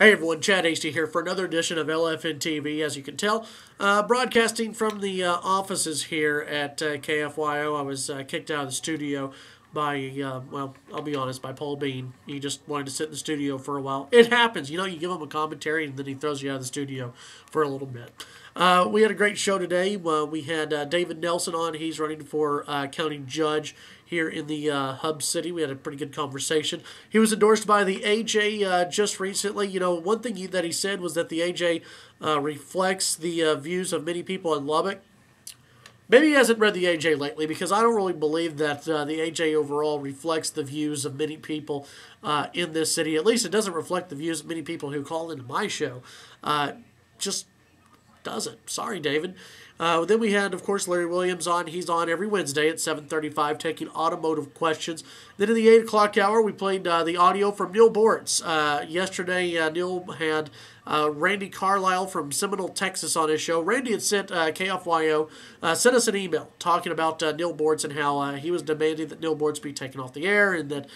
Hey everyone, Chad Hasty here for another edition of Lfn Tv. As you can tell, broadcasting from the offices here at KFYO. I was kicked out of the studio by, well, I'll be honest, by Paul Bean. He just wanted to sit in the studio for a while. It happens. You know, you give him a commentary and then he throws you out of the studio for a little bit. We had a great show today. We had David Nelson on. He's running for county judge here in the hub city. We had a pretty good conversation. He was endorsed by the AJ just recently. You know, one thing that he said was that the AJ reflects the views of many people in Lubbock. Maybe he hasn't read the AJ lately, because I don't really believe that the AJ overall reflects the views of many people in this city. At least it doesn't reflect the views of many people who call into my show. Just doesn't. Sorry, David. Then we had, of course, Larry Williams on. He's on every Wednesday at 7:35 taking automotive questions. Then in the 8 o'clock hour, we played the audio from Neil Boritz. Yesterday, Neil had Randy Carlisle from Seminole, Texas on his show. Randy had sent KFYO, sent us an email talking about Neil Boritz and how he was demanding that Neil Boritz be taken off the air, and that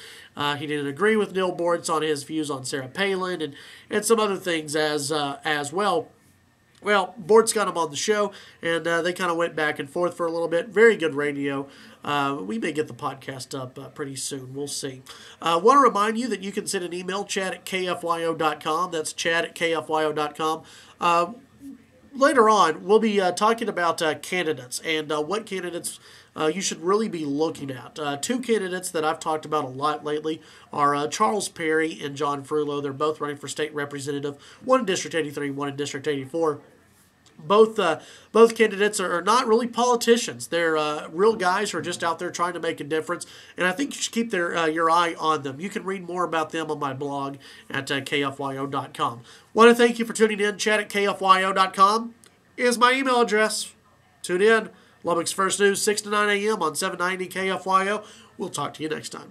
he didn't agree with Neil Boritz on his views on Sarah Palin and some other things as well. Well, Boritz got him on the show, and they kind of went back and forth for a little bit. Very good radio. We may get the podcast up pretty soon. We'll see. Want to remind you that you can send an email, chad@kfyo.com. That's chad@kfyo.com. Later on, we'll be talking about candidates and what candidates you should really be looking at. Two candidates that I've talked about a lot lately are Charles Perry and John Frullo. They're both running for state representative, one in District 83, one in District 84. Both candidates are not really politicians. They're real guys who are just out there trying to make a difference, and I think you should keep your eye on them. You can read more about them on my blog at kfyo.com. Want to thank you for tuning in. Chad@kfyo.com is my email address. Tune in. Lubbock's First News, 6 to 9 a.m. on 790 KFYO. We'll talk to you next time.